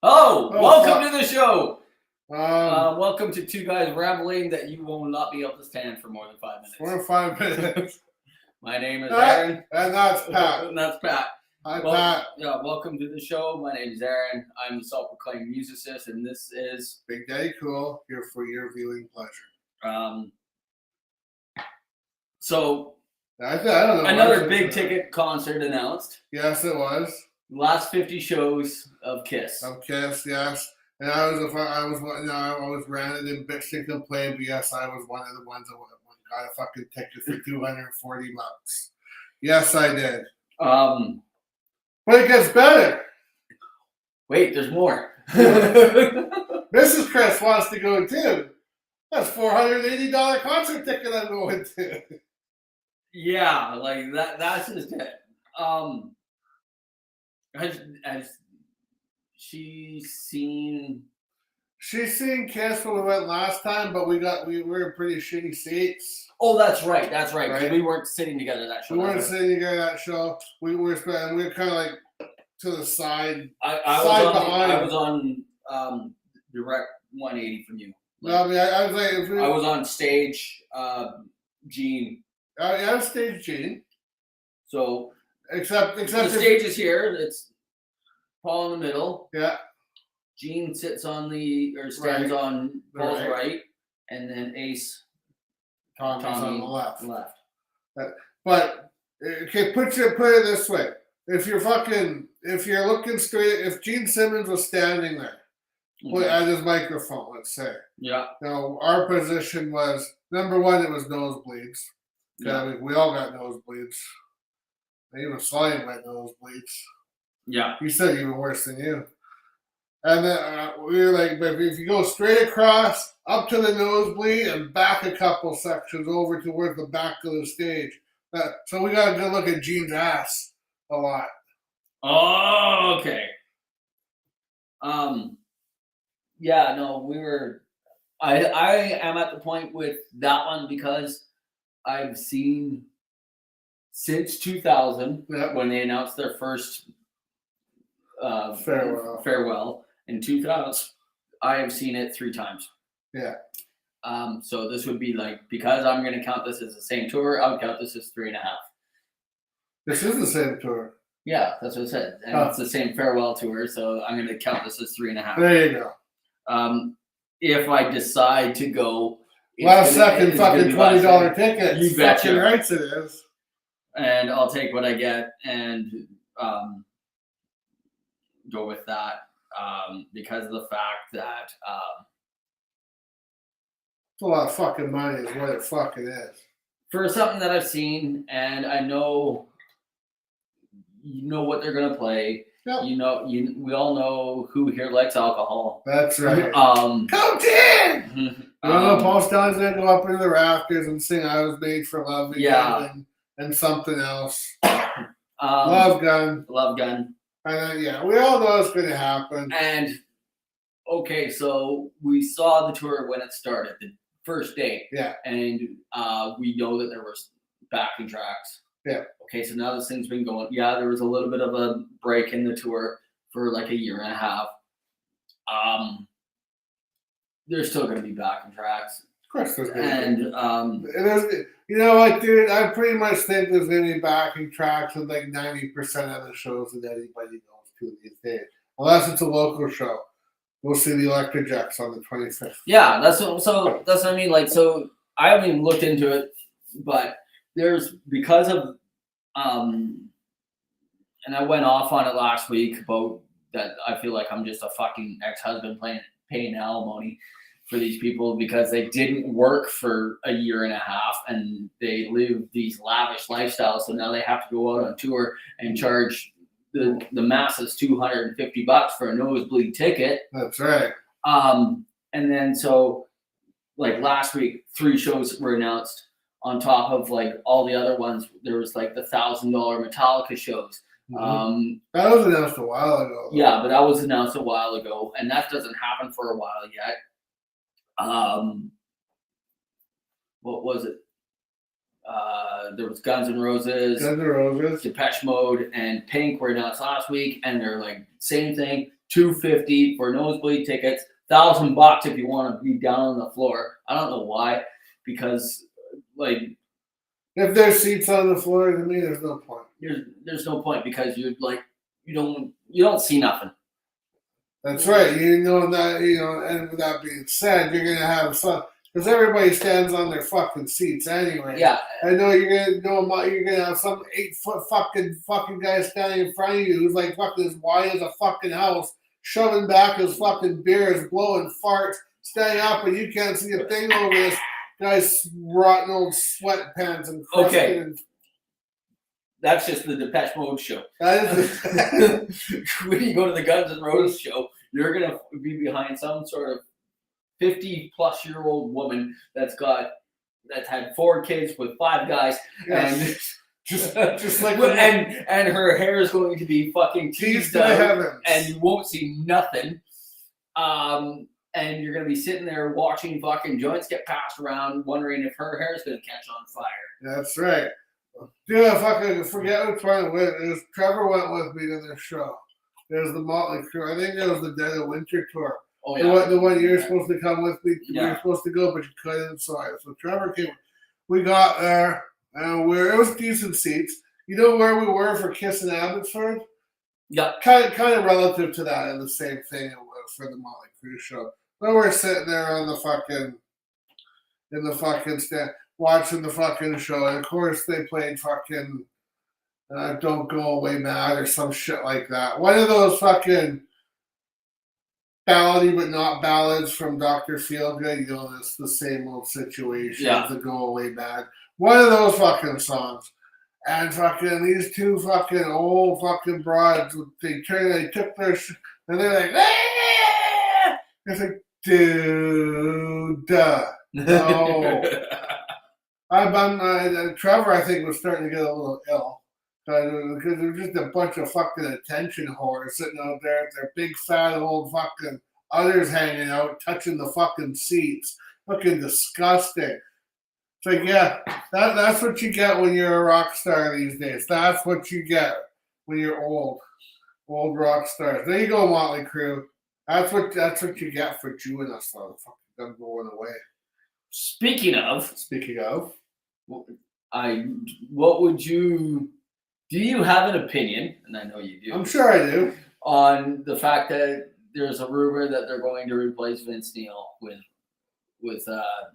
Welcome to the show. Welcome to Two Guys Rambling that you will not be able to stand for more than 5 minutes. for 5 minutes. My name is Aaron. And that's Pat. And that's Pat. Hi, Pat. Yeah, welcome to the show. My name is Aaron. I'm the self-proclaimed musicist, and this is Big Daddy Cool here for your viewing pleasure. So I don't know. another big ticket concert announced. Yes, it was. Last 50 shows of Kiss. Of Kiss, yes. And I was ranted and bitched and complained, but yes, I was one of the ones that got a fucking ticket for $240. Yes, I did. But it gets better. Wait, there's more. Mrs. Chris wants to go too. That's $480 concert ticket I'm going to. Yeah, like that's just it. Has she seen? She's seen Kiss when we went last time, but we were in pretty shitty seats. Oh, that's right. Right? We weren't sitting together that show. We weren't sitting together that show. We were kind of like to the side. I was on direct 180 from you. No, I mean, I was like, I was on stage. Gene. I was stage Gene. So except the stage is here. It's Paul in the middle. Yeah. Gene sits on stands on Paul's right, and then Ace. Tommy's on the left. But okay, put it this way: if you're looking straight, if Gene Simmons was standing there, at his microphone, let's say, yeah. Now our position was number one. It was nosebleeds. Yeah. I mean, we all got nosebleeds. Even Slime got nosebleeds. Yeah. He said even worse than you. And then we were like, but if you go straight across, up to the nosebleed, and back a couple sections over towards the back of the stage. So we got a good look at Gene's ass a lot. Oh, okay. Yeah, no, we were. I am at the point with that one because I've seen since 2000 when they announced their first farewell in 2000. I have seen it 3 times. Yeah. So this would be like, because I'm going to count this as the same tour, I would count this as 3.5. This is the same tour. Yeah, that's what I said. And it's the same farewell tour, so I'm going to count this as 3.5. There you go. If I decide to go, last second fucking $20 ticket. You betcha. Fucking rights it is. And I'll take what I get and go with that because of the fact that it's a lot of fucking money is what it fucking is. For something that I've seen and I know what they're gonna play. Yep. We all know who here likes alcohol. That's right. Cocaine! You know, Paul Stanley's gonna go up into the rafters and sing "I Was Made for Love" again. Yeah. And something else. Love Gun. And we all know it's gonna happen. And okay, so we saw the tour when it started, the first day. Yeah. And we know that there was backing tracks. Yeah. Okay, so now this thing's been going. Yeah, there was a little bit of a break in the tour for like a year and a half. There's still going to be backing tracks. Of course there's going to be. And you know what, dude? I pretty much think there's going to be backing tracks with like 90% of the shows that anybody goes to these days. Unless it's a local show. We'll see the Electric Jacks on the 25th. Yeah, that's what I mean. Like, so I haven't even looked into it, but there's because of and I went off on it last week about that. I feel like I'm just a fucking ex-husband paying alimony for these people because they didn't work for a year and a half and they live these lavish lifestyles. So now they have to go out on tour and charge the masses $250 for a nosebleed ticket. That's right. And then so like last week, 3 shows were announced. On top of like all the other ones, there was like the $1,000 Metallica shows. Mm-hmm. That was announced a while ago. Though. Yeah, but that was announced a while ago, and that doesn't happen for a while yet. What was it? There was Guns N' Roses, Depeche Mode, and Pink were announced last week, and they're like same thing, $250 for nosebleed tickets, $1,000 if you want to be down on the floor. I don't know why, because like If there's seats on the floor, to me, there's no point. there's no point because you don't see nothing. That's right. You know that, and with that being said, you're gonna have some because everybody stands on their fucking seats anyway. Yeah, I know you're gonna have some 8-foot fucking guy standing in front of you who's like fucking as wide as a fucking house, shoving back his fucking beers, blowing farts, standing up, and you can't see a thing over this guy's rotten old sweatpants and crusted. Okay. And that's just the Depeche Mode show. that is When you go to the Guns N' Roses show, you're gonna be behind some sort of 50-plus-year-old woman that's had 4 kids with 5 guys, yes. just like and her hair is going to be fucking teased out, and you won't see nothing. And you're gonna be sitting there watching fucking joints get passed around, wondering if her hair is gonna catch on fire. That's right. Dude, I fucking forget which one it was. Trevor went with me to this show. There's the Motley Crue. I think it was the Dead of Winter tour. Oh, yeah. The one you're supposed to come with me. Yeah. You were supposed to go, but you couldn't. So Trevor came. We got there, and it was decent seats. You know where we were for Kiss in Abbotsford? Yeah. Kind of relative to that, and the same thing it was for the Motley Crue show. So we're sitting there on in the fucking stand, watching the fucking show, and of course they played fucking "Don't Go Away Mad" or some shit like that. One of those fucking ballady but not ballads from Dr. Feelgood. You know, it's the same old situation. Yeah. The Go Away Mad. One of those fucking songs. And fucking these two fucking old fucking broads, they took their and they're like, ah! It's like, dude, no. Trevor, I think, was starting to get a little ill. Because there's just a bunch of fucking attention whores sitting out there with their big fat old fucking others hanging out, touching the fucking seats. Looking disgusting. It's like, yeah, that's what you get when you're a rock star these days. That's what you get when you're old rock stars. There you go, Motley Crue. That's what you get for chewing us, motherfucker. Them going away. Speaking of, what would you? Do you have an opinion? And I know you do. I'm sure I do. On the fact that there's a rumor that they're going to replace Vince Neil with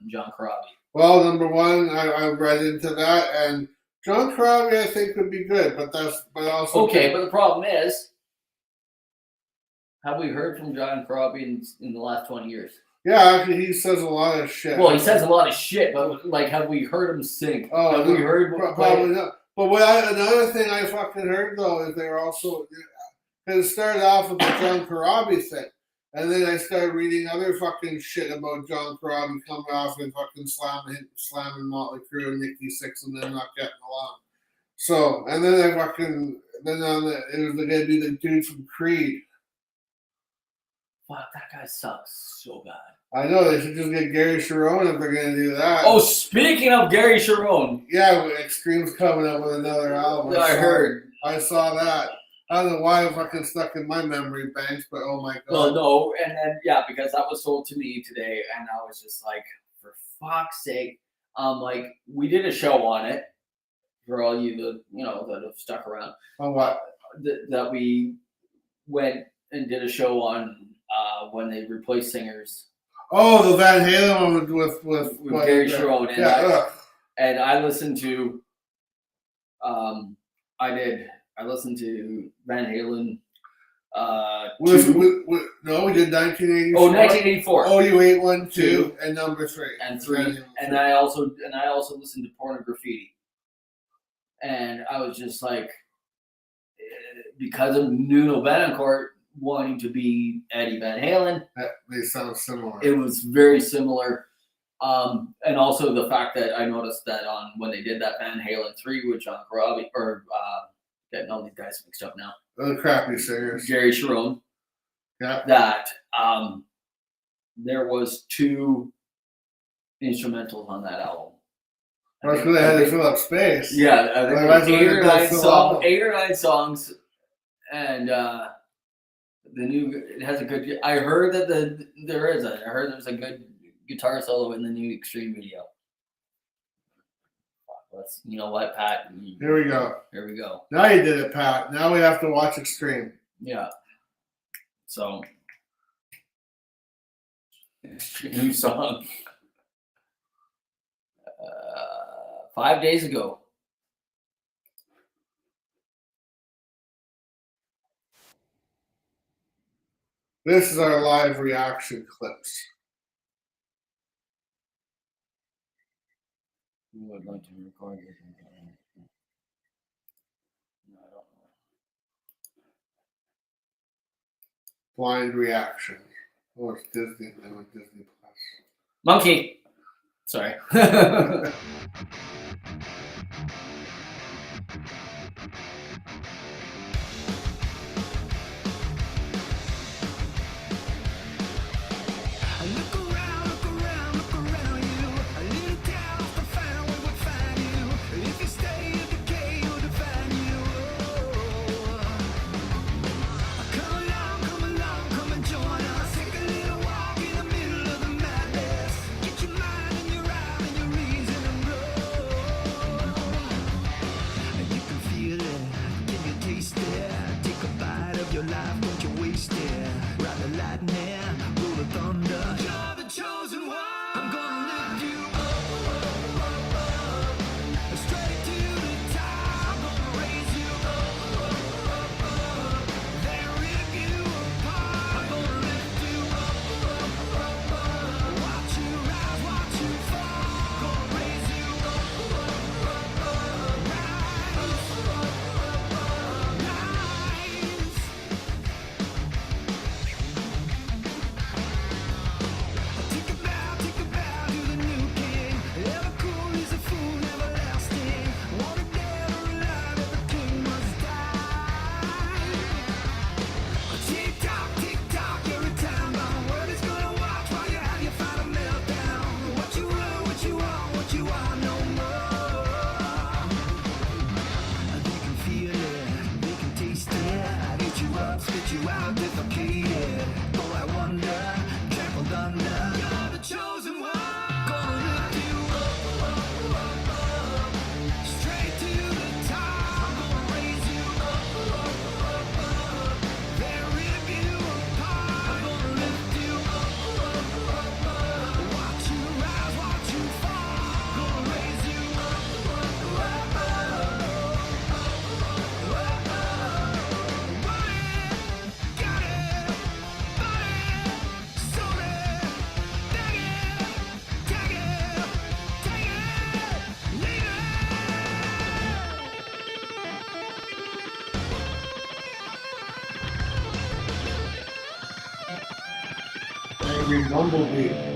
John Corabi. Well, number one, I read into that, and John Corabi I think would be good, but also okay. But the problem is, have we heard from John Corabi in the last 20 years? Yeah, actually, he says a lot of shit. Well, he says a lot of shit, but like, have we heard him sing? Oh, have we heard? Probably not. But another thing I fucking heard though is they were also because it started off with the John Corabi thing, and then I started reading other fucking shit about John Corabi coming off and fucking slamming Motley Crue and Nikki Sixx and them not getting along. So, and then it was gonna be the dude from Creed. Wow, that guy sucks so bad. I know, they should just get Gary Cherone if they're going to do that. Oh, speaking of Gary Cherone. Yeah, Extreme's coming up with another album. I heard. I saw that. I don't know why it fucking stuck in my memory banks, but oh my God. Well, no, and then, yeah, because that was told to me today, and I was just like, for fuck's sake. Like, we did a show on it, for all you that have stuck around. On what? That we went and did a show on when they replaced singers. Oh, the Van Halen one with Gary Cherone. Yeah. And I listened to, I listened to Van Halen. No, we did 1984. Oh, 1984. Oh, you ate 1, 2, and number 3. And 3. And I also listened to Porn and Graffiti. And I was just like, because of Nuno Betancourt wanting to be Eddie Van Halen. They sound similar. It was very similar. And also the fact that I noticed that when they did that Van Halen 3 with John Corabi, getting all these guys mixed up now. The crappy singers. Gary Cherone. Yeah. That there was 2 instrumentals on that album. That's because they had to fill up space. Yeah, I think 8 or 9 songs. And it has a good. I heard that I heard there's a good guitar solo in the new Extreme video. You know what, Pat? Here we go. Here we go. Now you did it, Pat. Now we have to watch Extreme. Yeah. So, new song. 5 days ago. This is our live reaction clips. Who would like to record this? No, I don't know. Blind reaction. Oh, it's Disney. They went Disney Plus. Monkey. Sorry. Angry Bumblebee.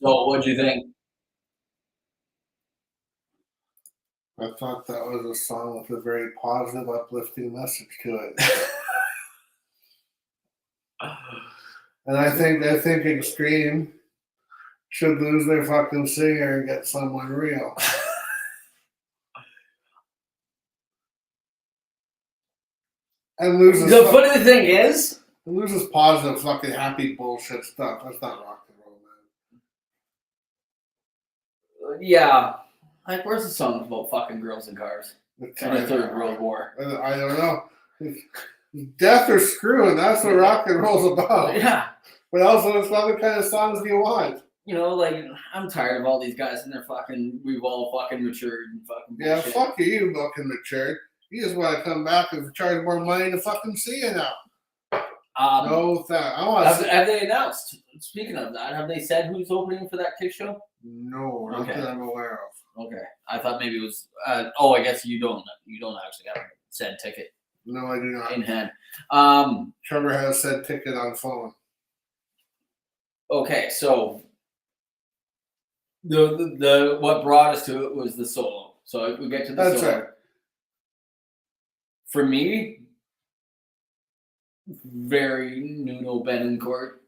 So, what'd you think? I thought that was a song with a very positive, uplifting message to it. And I think Extreme should lose their fucking singer and get someone real. And loses. The funny thing is, loses positive, fucking happy bullshit stuff. That's not rock and roll, man. Yeah. Like, where's the song about fucking girls and cars? And the Third World War. I don't know. death or screw, and that's what rock and roll's about. Yeah. But also, what other kind of songs do you want? You know, like, I'm tired of all these guys and we've all fucking matured and fucking Yeah, bullshit. fuck you fucking matured. You just want to come back and charge more money to fucking see you now. No thanks. Have they announced? Speaking of that, have they said who's opening for that kick show? No, not that I'm aware of. Okay, I thought maybe it was. I guess you don't actually have a said ticket. No, I do not. In hand. Trevor has said ticket on phone. Okay, so the what brought us to it was the solo. So if we get to the solo. Right. For me, very Nuno Betancourt.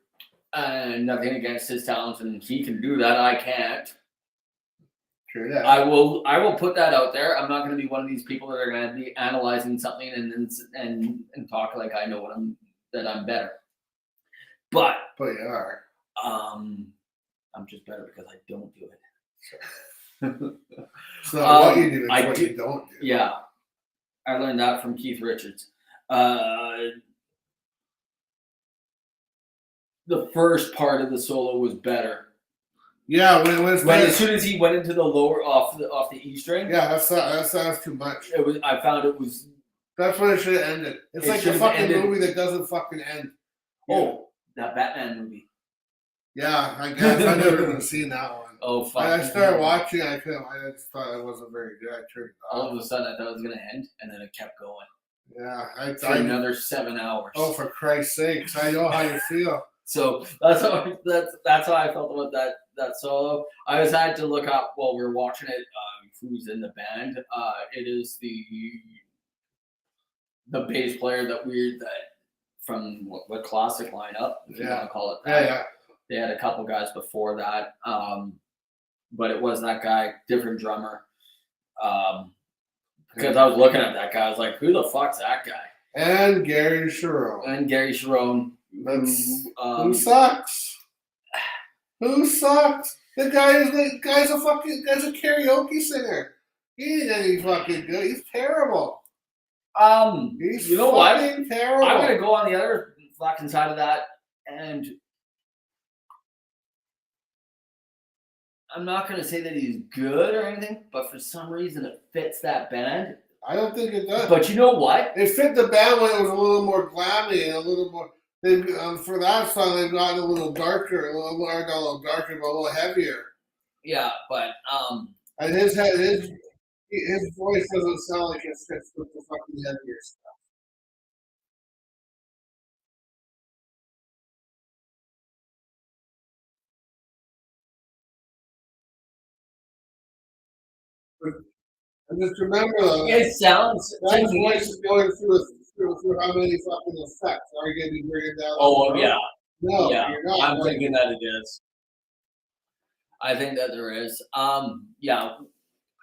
Nothing against his talents, and he can do that. I can't. Sure that. I will put that out there. I'm not going to be one of these people that are going to be analyzing something and talk like I know that I'm better. But you are. I'm just better because I don't do it. So what you do is what you don't do. Yeah, I learned that from Keith Richards. The first part of the solo was better. Yeah, when as soon as he went into the lower off the E string. Yeah, that sounds too much. It was. I found it was. That's when it should have ended. It's like a fucking movie that doesn't fucking end. Oh, that Batman movie. Yeah, I guess I never even seen that one. Oh fuck! I started watching. I just thought it wasn't very good. I turned it off. All of a sudden, I thought it was gonna end, and then it kept going. Yeah, for another 7 hours. Oh, for Christ's sakes! I know how you feel. So that's how I felt about that solo. I had to look up while we were watching it who's in the band. It is the bass player that from what classic lineup, if you want to call it that. Yeah. They had a couple guys before that, but it was that guy, different drummer. Because I was looking at that guy, I was like, "Who the fuck's that guy?" And Gary Sharon. Who sucks? Who sucks? The guy's a karaoke singer. He ain't any fucking good. He's terrible. He's you know what? Terrible. I'm gonna go on the other fucking side of that, and I'm not gonna say that he's good or anything, but for some reason it fits that band. I don't think it does. But you know what? It fit the band when it was a little more glammy and a little more. For that song, they've gotten a little darker, not a little darker, but a little heavier. Yeah, but and his voice doesn't sound like it fits with the fucking heavier stuff. And just remember, though, it sounds. That voice is going through how many fucking effects are you going to be bringing down? Oh yeah. No, yeah. You're not. I'm thinking that it is. I think that there is. Yeah.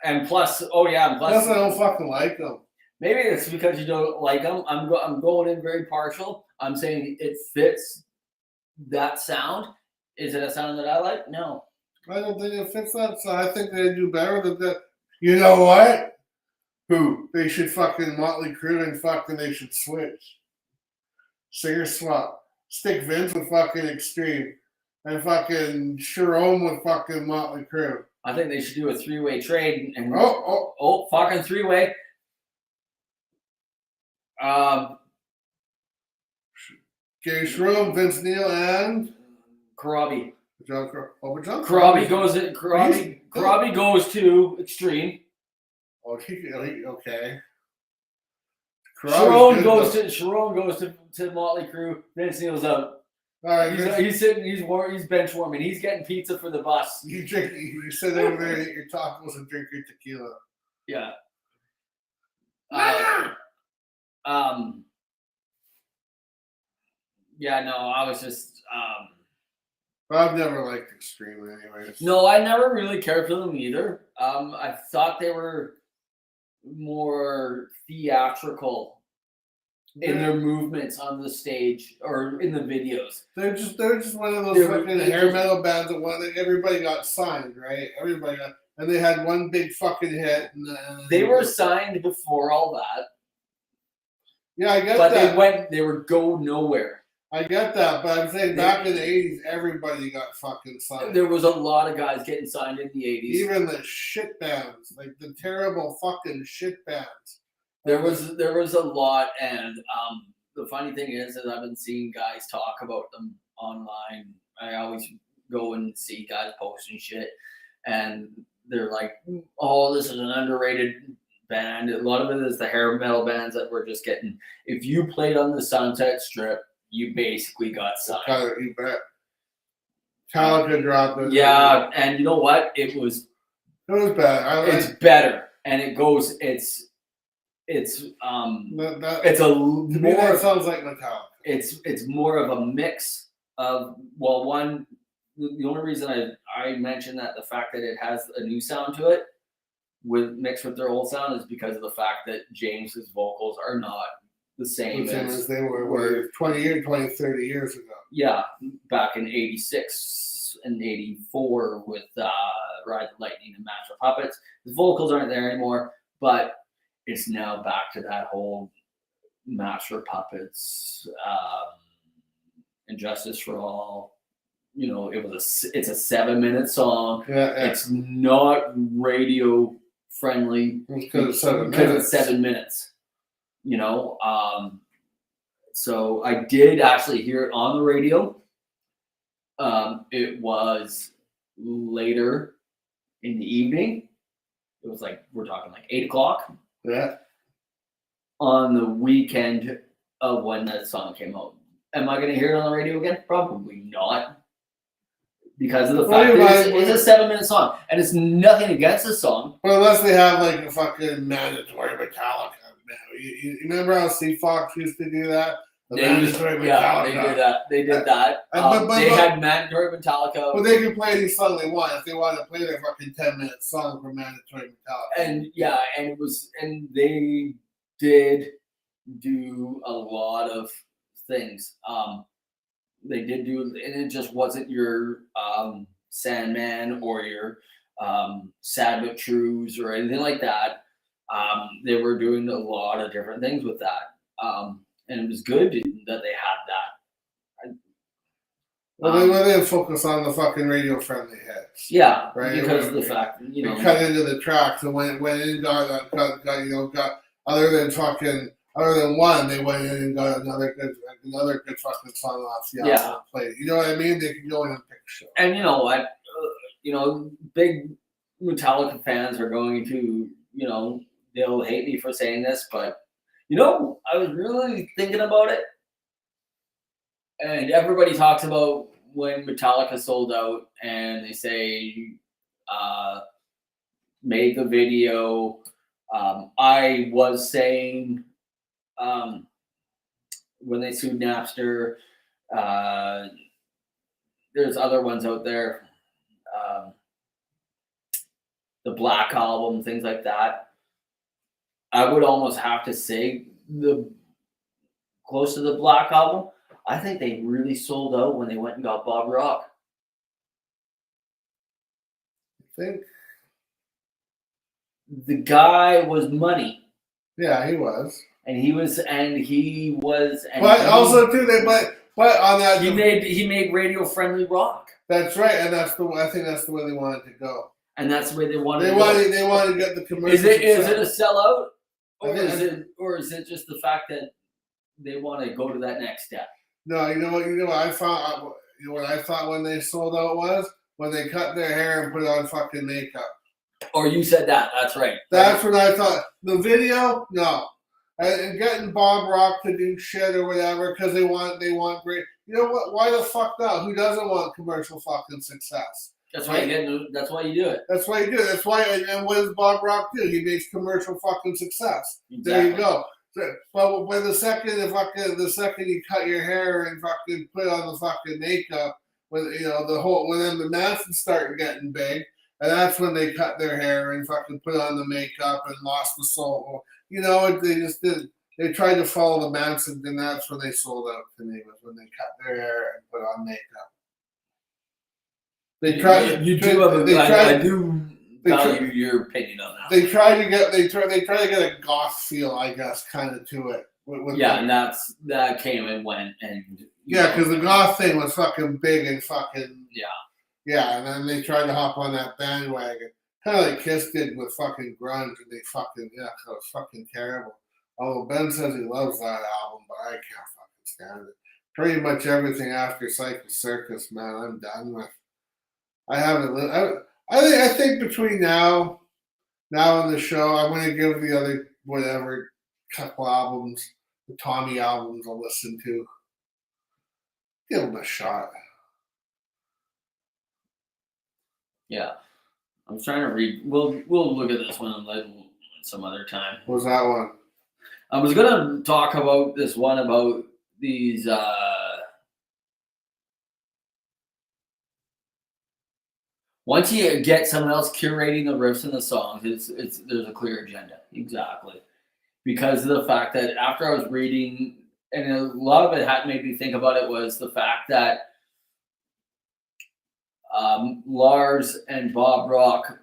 And plus, plus I don't fucking like them. Maybe it's because you don't like them. I'm going in very partial. I'm saying it fits that sound. Is it a sound that I like? No. I don't think it fits that sound. I think they do better than that. You know what? Who? They should fucking Motley Crue and fucking they should switch. Singer swap. Stick Vince with fucking Extreme. And fucking Sharon with fucking Motley Crue. I think they should do a 3-way trade and fucking 3-way. Gary Sharon, Vince Neil, and Karabi. John Karabi goes to Extreme. Oh, okay. Sharon goes to Motley Crue. Vince Neil's out. All right, he's sitting. He's bench warming. He's getting pizza for the bus. You sit over there and eat your tacos and drink your tequila. Yeah. Yeah. No, I was just. I've never liked Extreme, anyways. No, I never really cared for them either. I thought they were more theatrical in their movements on the stage or in the videos. They're just one of those fucking hair metal bands that everybody got signed, right? And they had one big fucking hit. They were signed before all that. Yeah, I get But that. they were go nowhere. I get that, but I'm saying back in the 80s, everybody got fucking signed. There was a lot of guys getting signed in the 80s. Even the shit bands, like the terrible fucking shit bands. There was a lot, and the funny thing is I've been seeing guys talk about them online. I always go and see guys posting shit, and they're like, "Oh, this is an underrated band." A lot of it is the hair metal bands that we're just getting. If you played on the Sunset Strip, you basically got signed. You bet. Metallica dropped it. Yeah, and you know what? It was bad. It's better, and it goes. It's a to me that sounds like Metallica. It's more of a mix of the only reason I mentioned that the fact that it has a new sound to it mixed with their old sound is because of the fact that James's vocals are not the same as they were 20, 30 years ago. Yeah, back in 86 and 84 with Ride the Lightning and Master of Puppets. The vocals aren't there anymore, but it's now back to that whole Master of Puppets, and Justice for All. You know, it's a 7-minute song. Yeah. It's not radio friendly because it's 7 minutes. You know, so I did actually hear it on the radio. It was later in the evening. It was like, we're talking like 8 o'clock. Yeah. On the weekend of when that song came out. Am I going to hear it on the radio again? Probably not. Because of the fact that it's a 7-minute song. And it's nothing against the song. Well, unless they have like a fucking mandatory Metallica. You remember how C Fox used to do that? They did that. They did that. They had mandatory Metallica. But they can play any song they want if they want to play their fucking 10-minute song for mandatory Metallica. And they did do a lot of things. They did do, and it just wasn't your Sandman or your Sad But Trues or anything like that. They were doing a lot of different things with that. And it was good that they had that. Well, they didn't focus on the fucking radio-friendly hits. Yeah, right? Because of the fact, you know. They cut into the tracks and went in and got other than one, they went in and got another good fucking song off the album and played. You know what I mean? They can go in and pick shit. And you know what? Big Metallica fans are going to, they'll hate me for saying this, but I was really thinking about it. And everybody talks about when Metallica sold out and they say, made the video. I was saying when they sued Napster, there's other ones out there. The Black Album, things like that. I would almost have to say close to the Black Album. I think they really sold out when they went and got Bob Rock. I think the guy was money. Yeah, he was. But also too, but on that he made radio friendly rock. That's right, and I think that's the way they wanted to go. And that's the way they wanted. They wanted to get the commercial. Is it a sellout, or is it just the fact that they want to go to that next step? No, you know what I found. You know what I thought when they sold out was when they cut their hair and put on fucking makeup. Or you said that. That's right. That's what I thought. The video, no. And getting Bob Rock to do shit or whatever because they want great. You know what? Why the fuck not? Who doesn't want commercial fucking success? That's why that's why you do it. That's why you do it. That's why. And what does Bob Rock do? He makes commercial fucking success. Exactly. There you go. But when the second you cut your hair and fucking put on the fucking makeup, when then the masses start getting big, and that's when they cut their hair and fucking put on the makeup and lost the soul. They just didn't. They tried to follow the Manson, and that's when they sold out to me, was when they cut their hair and put on makeup. They tried. I do value your opinion on that. They try to get a goth feel, I guess, kind of to it. Yeah, and that came and went, and yeah, because the goth thing was fucking big and fucking yeah. Yeah, and then they tried to hop on that bandwagon. Kind of like Kiss did with fucking grunge, and they fucking, it was fucking terrible. Although Ben says he loves that album, but I can't fucking stand it. Pretty much everything after Psycho Circus, man, I'm done with. I haven't. I think between now and the show, I'm gonna give the other whatever couple albums, the Tommy albums, I'll listen to. Give them a shot. Yeah, I'm trying to read. We'll look at this one some other time. What was that one? I was gonna talk about this one about these. Once you get someone else curating the riffs and the songs, there's a clear agenda. Exactly, because of the fact that after I was reading, and a lot of it had made me think about it, was the fact that Lars and Bob Rock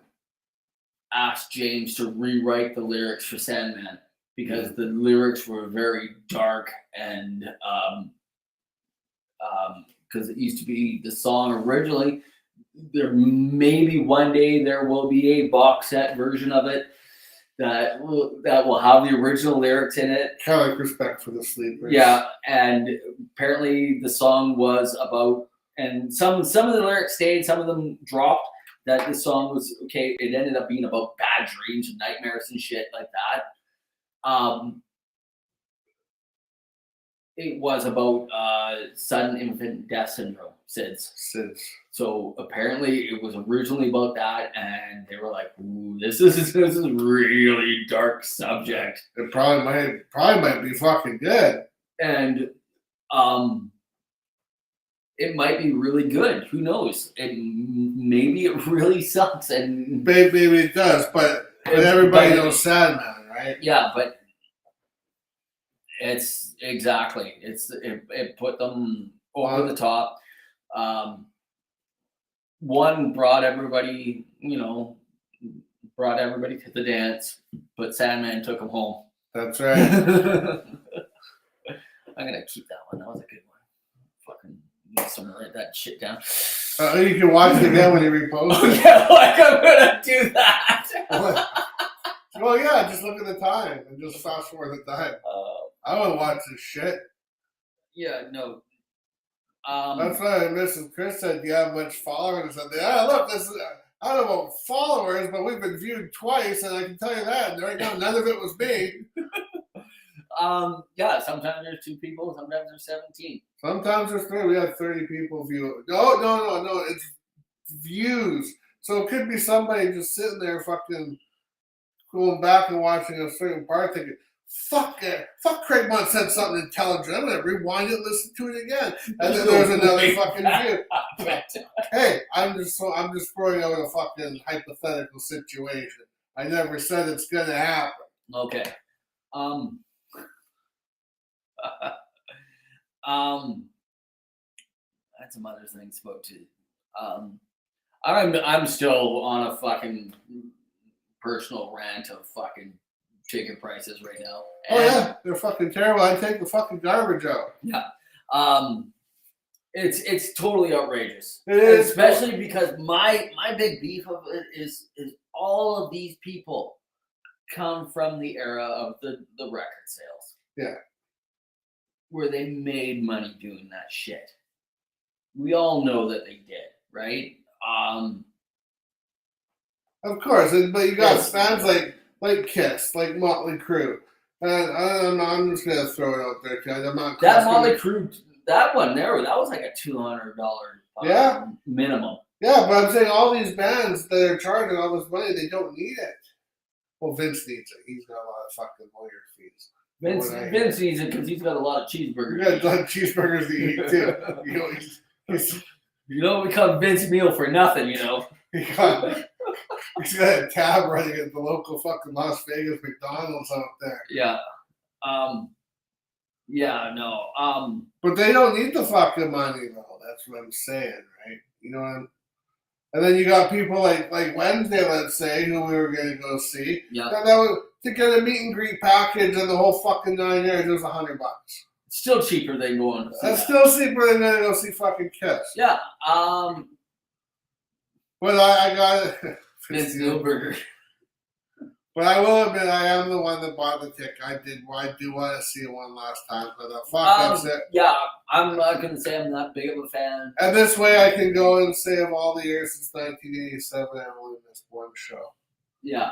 asked James to rewrite the lyrics for Sandman because the lyrics were very dark, and because it used to be the song originally. There maybe one day there will be a box set version of it that will have the original lyrics in it. Kind of like Respect for the Sleepers. Yeah, and apparently the song was about, and some of the lyrics stayed, some of them dropped. That the song was okay. It ended up being about bad dreams and nightmares and shit like that. It was about sudden infant death syndrome, SIDS. So apparently it was originally about that, and they were like, "Ooh, this is a really dark subject." It probably might be fucking good, and it might be really good. Who knows? Maybe it really sucks, and maybe it does. But everybody knows Sandman, right? Yeah, but it's exactly it put them over the top. One brought everybody to the dance, but Sandman took them home. That's right. I'm gonna keep that one. That was a good one. Fucking need someone to write that shit down. You can watch it again when you repost it. Yeah, like I'm gonna do that. Well, yeah, just look at the time and just fast forward the time. I want to watch this shit. Yeah, no. That's why Mrs. Chris said, "Do you have much followers?" I said, "Yeah, look, this is, I don't know about followers, but we've been viewed twice, and I can tell you that. And right now, none of it was me." Yeah, sometimes there's 2 people, sometimes there's 17. Sometimes there's 3. We had 30 people view it. No. It's views. So it could be somebody just sitting there fucking going back and watching a certain part thinking, fuck it. Fuck Craig Munt said something intelligent. I'm going to rewind it and listen to it again. And then there's another fucking view. Hey, I'm just throwing out a fucking hypothetical situation. I never said it's going to happen. Okay. I had some other things spoke to. I'm still on a fucking personal rant of fucking chicken prices right now. And, oh yeah, they're fucking terrible. I take the fucking garbage out. Yeah. It's totally outrageous. It is, especially because my big beef of it is all of these people come from the era of the record sales. Yeah. Where they made money doing that shit. We all know that they did, right? Of course, but you got bands like Kiss, like Motley Crue, and I'm just gonna throw it out there, kid. I'm not. That Motley Crue, that one there, that was like a $200 minimum. Yeah, but I'm saying all these bands that are charging all this money, they don't need it. Well, Vince needs it. He's got a lot of fucking lawyer fees. Vince needs it because he's got a lot of cheeseburgers. You got a lot of cheeseburgers to eat too. You don't become Vince meal for nothing, you know. He's got a tab running at the local fucking Las Vegas McDonald's out there. Yeah. Yeah, no. But they don't need the fucking money though. That's what I'm saying, right? You know what And then you got people like Wednesday, let's say, who we were going to go see. Yeah. And that was to get a meet and greet package and the whole fucking 9 years. It was $100. Still cheaper than going to see That's that. still cheaper than going to go see fucking Kiss. Yeah. But I got it. Vince Neilberger. But I will admit, I am the one that bought the ticket. I do want to see one last time, but that's it. Yeah, I'm not gonna say I'm that big of a fan. And this way, I can go and say of all the years since 1987, I've only missed one show. Yeah.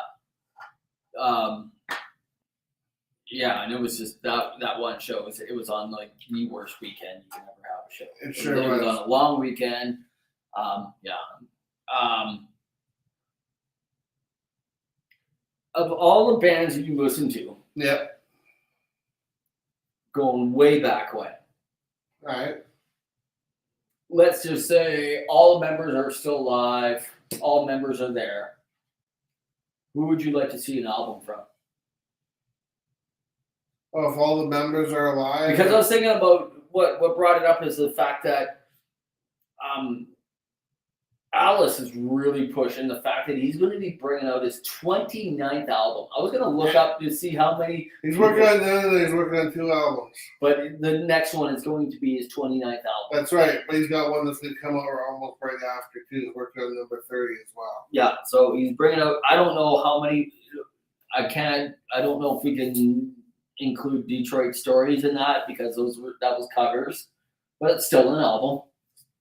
Yeah, and it was just that one show. It was on like the worst weekend you can ever have a show. It sure was. It was on a long weekend. Of all the bands that you listen to, yeah, going way back when. All right. Let's just say all the members are still alive. All members are there. Who would you like to see an album from? Oh, if all the members are alive. Because I was thinking about what brought it up is the fact that Alice is really pushing the fact that he's going to be bringing out his 29th album. I was going to look up to see how many. He's working on 2 albums. But the next one is going to be his 29th album. That's right. But he's got one that's going to come out almost right after, too. He's working on number 30 as well. Yeah, so he's bringing out, I don't know how many, I don't know if we can include Detroit Stories in that because that was covers. But it's still an album.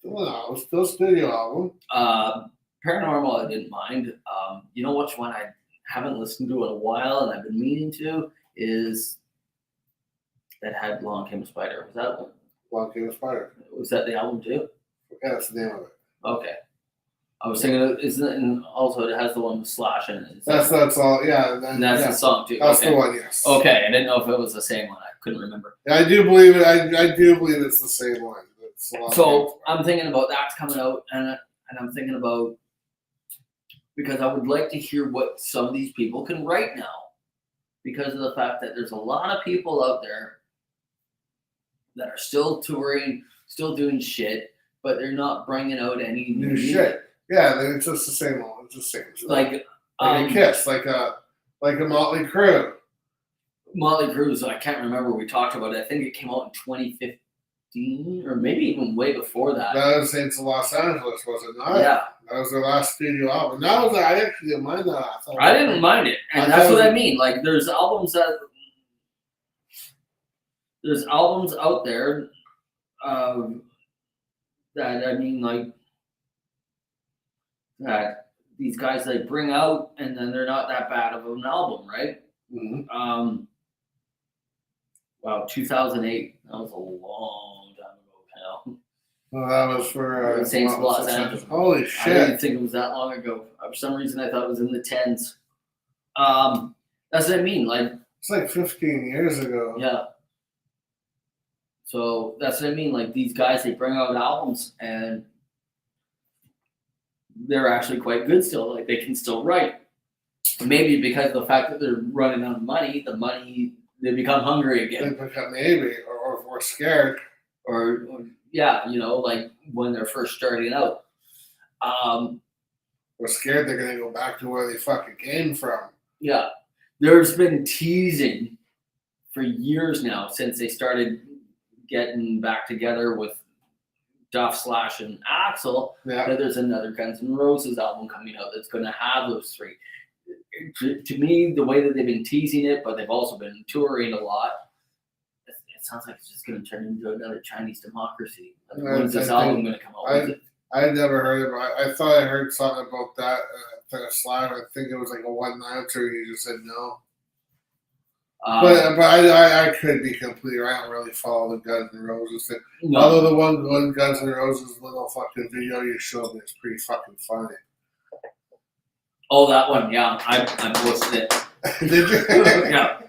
No, it's still a studio album. Paranormal, I didn't mind. You know which one I haven't listened to in a while and I've been meaning to is that had Long Came a Spider. Was that one? Long Came a Spider. Was that the album too? Yeah, that's the name of it. Okay. I was thinking, isn't it? And also, it has the one with Slash in it. That's all. Yeah, and that's the song too. That's the one. Yes. Okay, I didn't know if it was the same one. I couldn't remember. Yeah, I do believe it. I do believe it's the same one. So I'm thinking about that's coming out, and I'm thinking about because I would like to hear what some of these people can write now, because of the fact that there's a lot of people out there that are still touring, still doing shit, but they're not bringing out any new shit. Yeah, it's just the same one. It's the same stuff. Like a Kiss, like a Motley Crue. Motley Crue, I can't remember. We talked about it. I think it came out in 2015. Or maybe even way before that. That was Saints of Los Angeles, was it not? Yeah. That was their last studio album. I actually didn't mind that. I didn't mind it. And that's what I mean. Like, there's albums out there that, I mean, like, that these guys, they bring out, and then they're not that bad of an album, right? Mm-hmm. Wow, 2008. That was a long time ago now. Well, that was for Saints of Los Angeles. Holy I shit! didn't think it was that long ago. For some reason, I thought it was in the 10s. That's what I mean. Like it's like 15 years ago. Yeah. So that's what I mean. Like these guys, they bring out albums and they're actually quite good still. Like they can still write. Maybe because of the fact that they're running out of money, they become hungry again. They become maybe or scared. Or yeah, you know, like when they're first starting out. We're scared they're gonna go back to where they fucking came from. Yeah. There's been teasing for years now since they started getting back together with Duff, Slash, and Axl. Yeah. That there's another Guns N' Roses album coming out that's going to have those three. To me, the way that they've been teasing it, but they've also been touring a lot, it sounds like it's just going to turn into another Chinese democracy. Like, when's this album going to come out? I had never heard of it. I thought I heard something about that. Slash, I think it was like a one-nighter. You just said no. But I could be completely right. I don't really follow the Guns N' Roses thing. No. Although the one Guns N' Roses little fucking video you showed me is pretty fucking funny. Oh, that one, yeah. I posted it. Did you? Yeah.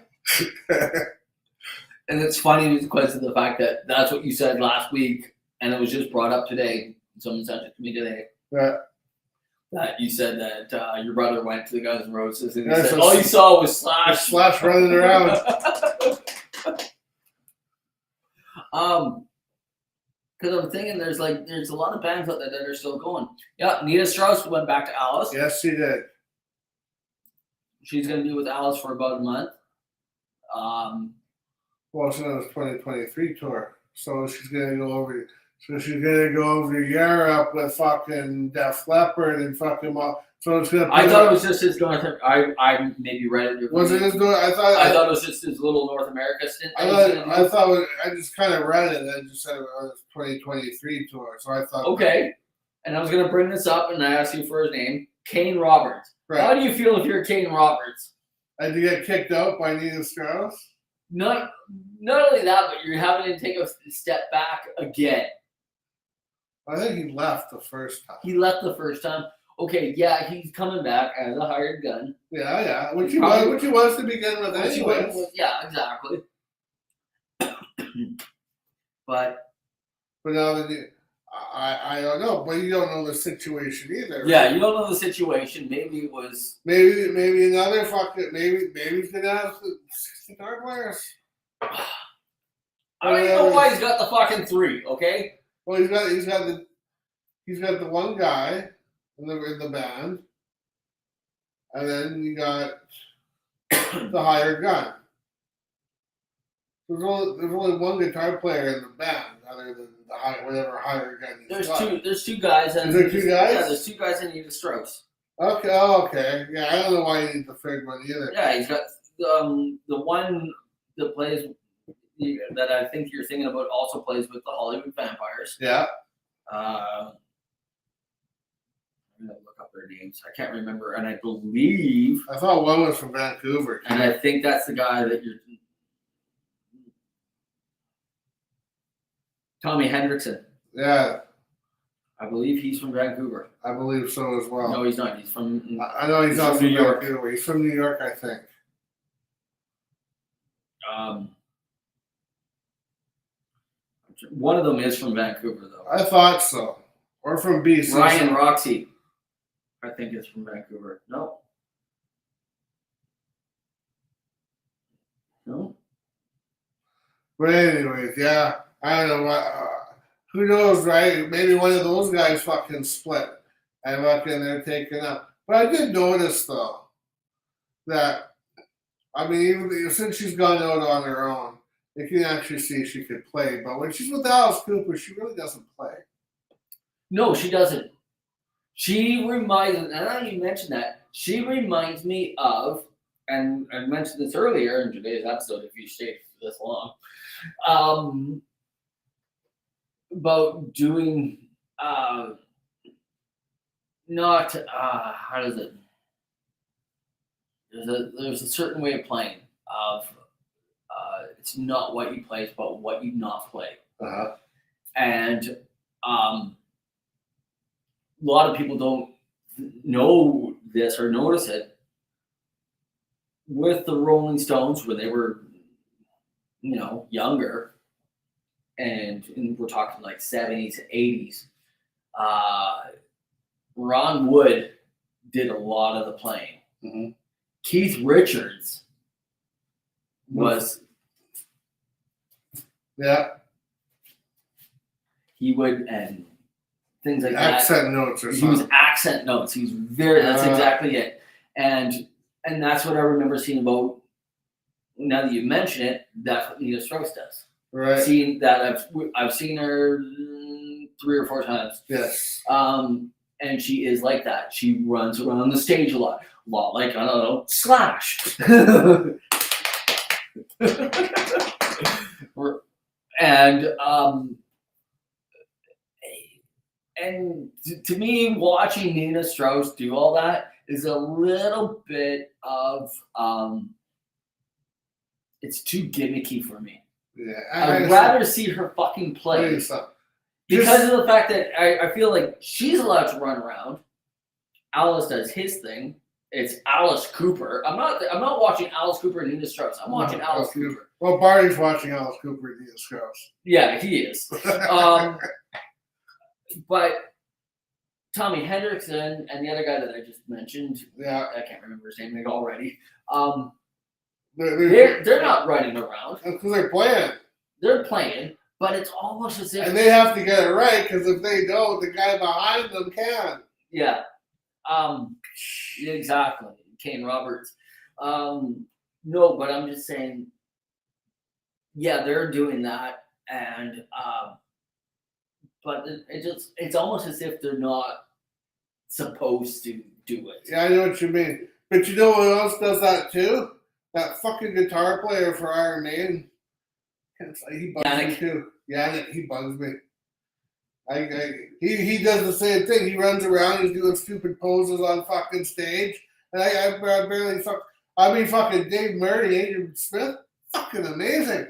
And it's funny because of the fact that that's what you said last week, and it was just brought up today. Someone sent it to me today. Yeah. That you said that your brother went to the Guns N' Roses and he said all you saw was Slash. Slash running around. Because I'm thinking there's a lot of bands out there that are still going. Yeah, Nina Strauss went back to Alice. Yes, she did. She's gonna be with Alice for about a month. Well, it's on his 2023 tour, so she's gonna go over. So she's gonna go over to Europe with fucking Def Leppard and fucking. So it's gonna. I thought it was just his North. I maybe read it. Was it his? I thought it was just his little North America stint. I thought I just kind of read it and it just said it was 2023 tour. So I thought. Okay, and I was gonna bring this up and I asked you for his name, Kane Roberts. Right. How do you feel if you're Kane Roberts? And you get kicked out by Nina Strauss? Not only that, but you're having to take a step back again. I think he left the first time. He left the first time. Okay, yeah, he's coming back as a hired gun. Yeah. Which he was to begin with anyway. Yeah, exactly. But now that I don't know, but you don't know the situation either. Right? Yeah, you don't know the situation. Maybe it was maybe another fucking maybe he's gonna have 60 guitar players. I don't even know why he's got the fucking 3. Okay. Well, he's got the one guy in the band, and then you got the hired gun. There's only one guitar player in the band, other than whatever hired gun. There's two guys. Is there 2 guys? Yeah, there's 2 guys and Nina Strauss. Okay. Yeah, I don't know why you need the third one either. Yeah, he's got the one that plays that I think you're thinking about also plays with the Hollywood Vampires. Yeah. I'm gonna look up their names. I can't remember, and I thought one was from Vancouver. And I think that's the guy that you're. Tommy Hendrickson. Yeah. I believe he's from Vancouver. I believe so as well. No, he's not. He's from. I know he's not from New York. Vancouver. He's from New York, I think. One of them is from Vancouver, though. I thought so. Or from BC. Ryan Roxy, I think is from Vancouver. No. But anyways, yeah. I don't know what. Who knows, right? Maybe one of those guys fucking split and fucking they're taken up. But I did notice though that even since she's gone out on her own, you can actually see she could play. But when she's with Alice Cooper, she really doesn't play. No, she doesn't. She reminds, and now you mentioned that, she reminds me of, and I mentioned this earlier in today's episode, if you stayed this long, about doing, how does it, there's a certain way of playing of, it's not what you play, it's about what you not play. Uh-huh. And a lot of people don't know this or notice it. With the Rolling Stones, when they were, younger, and we're talking like 70s and 80s, Ron Wood did a lot of the playing. Mm-hmm. Keith Richards was... Yeah. He would, and things like that. Accent notes or something. He was accent notes. He was that's exactly it. And that's what I remember seeing about, now that you mention it, that's what Nina Strauss does. Right. Seeing that, I've seen her 3 or 4 times. Yes. And she is like that. She runs around the stage a lot like, I don't know, Slash. And to me, watching Nina Strauss do all that is a little bit of it's too gimmicky for me. Yeah, I'd rather see her fucking play because of the fact that I feel like she's allowed to run around. Alice does his thing. It's Alice Cooper. I'm not watching Alice Cooper and Nina Strauss. I'm watching Alice Cooper. Well, Barney's watching Alice Cooper and Nina Strauss. Yeah, he is. But Tommy Hendrickson and the other guy that I just mentioned, yeah, I can't remember his name already. They're not running around because they're playing. They're playing, But it's almost as if, And they have to get it right, because if they don't, the guy behind them can. yeah, exactly, Kane Roberts. No, but I'm just saying, yeah, they're doing that, and but it's almost as if they're not supposed to do it. Yeah, I know what you mean. But you know who else does that too? That fucking guitar player for Iron Maiden. He bugs me too. Yeah, he bugs me. He does the same thing. He runs around. He's doing stupid poses on fucking stage. And I barely fucking Dave Murray, Adrian Smith, fucking amazing.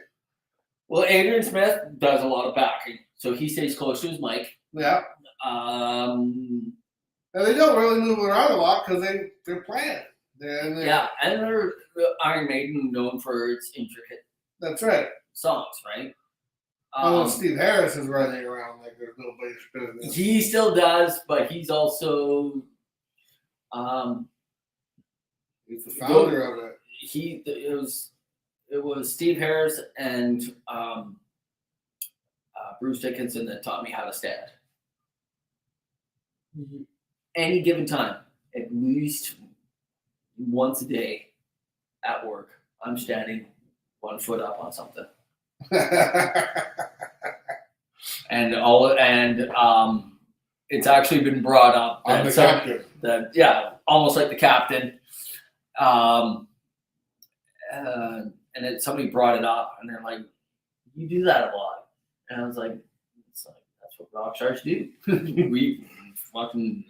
Well, Adrian Smith does a lot of backing, so he stays close to his mic. Yeah. And they don't really move around a lot because they're playing. Yeah, and they're Iron Maiden, known for its intricate. That's right. Songs, right? Steve Harris is running around like there's nobody's business. He still does, but he's also he's the founder of it. It was Steve Harris and Bruce Dickinson that taught me how to stand. Any given time, at least once a day at work, I'm standing 1 foot up on something. and it's actually been brought up on the captain. Almost like the captain. And somebody brought it up, and they're like, "You do that a lot," and I was like, "It's like that's what rock stars do. We fucking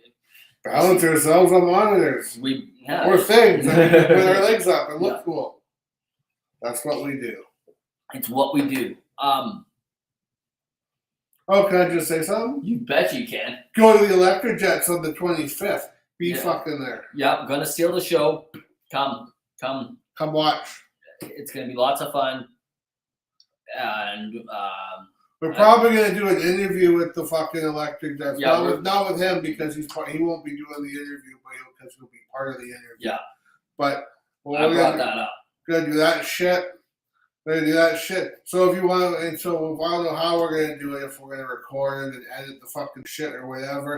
balance ourselves on monitors. Or things with our legs up and look cool. That's what we do. It's what we do." Can I just say something? You bet you can. Go to the Electric Jets on the 25th. Be fucking there. Yeah, I'm gonna steal the show. Come watch. It's gonna be lots of fun. And we're probably gonna do an interview with the fucking Electric Jets. Yeah, not with him because he won't be doing the interview, because he'll be part of the interview. Yeah. But I brought that up. Gonna do that shit. So if you want, I don't know how we're gonna do it. If we're gonna record and edit the fucking shit or whatever.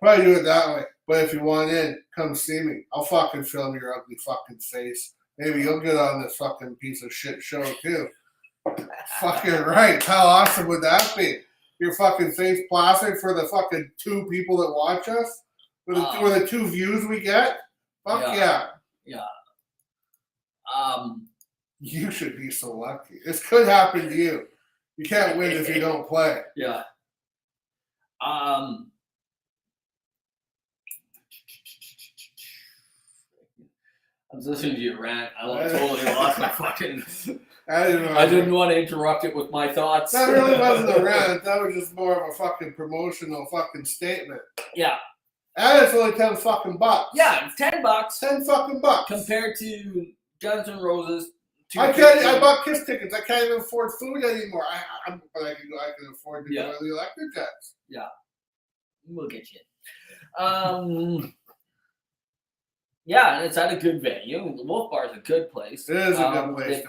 Probably do it that way. But if you want in, come see me. I'll fucking film your ugly fucking face. Maybe you'll get on this fucking piece of shit show too. Fucking right. How awesome would that be? Your fucking face plastered for the fucking 2 people that watch us? For the 2 views we get? Fuck yeah. Yeah. You should be so lucky. This could happen to you. You can't win if you don't play. Yeah. I was listening to your rant. I totally lost my fucking. I didn't want to interrupt it with my thoughts. That really wasn't a rant. That was just more of a fucking promotional fucking statement. Yeah. And it's only $10 fucking bucks. Yeah, it's $10. $10 fucking bucks compared to Guns N' Roses. I bought Kiss tickets. I can't even afford food anymore. But I can afford to go to the Electric Jets. Yeah, we'll get you. Yeah, and it's at a good venue. The Wolf Bar is a good place. It is a good place.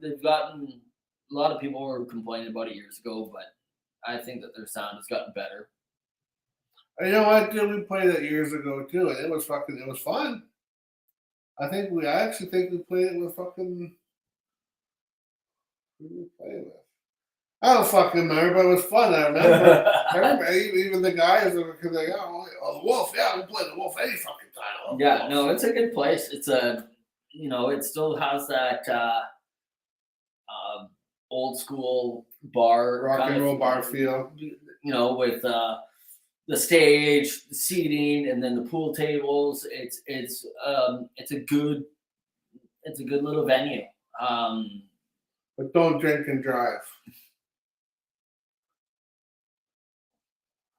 They've gotten a lot of people were complaining about it years ago, but I think that their sound has gotten better. And you know what, dude? We played it years ago too, and it was fun. I actually think we played it with fucking. Who did we play with? I don't fucking remember, but it was fun. I remember. Even the guys were like, the Wolf. Yeah, we'll play the Wolf any fucking time. Yeah, no, it's a good place. It's it still has that old school bar, rock and roll bar feel. With the stage, the seating, and then the pool tables. It's a good little venue. But don't drink and drive.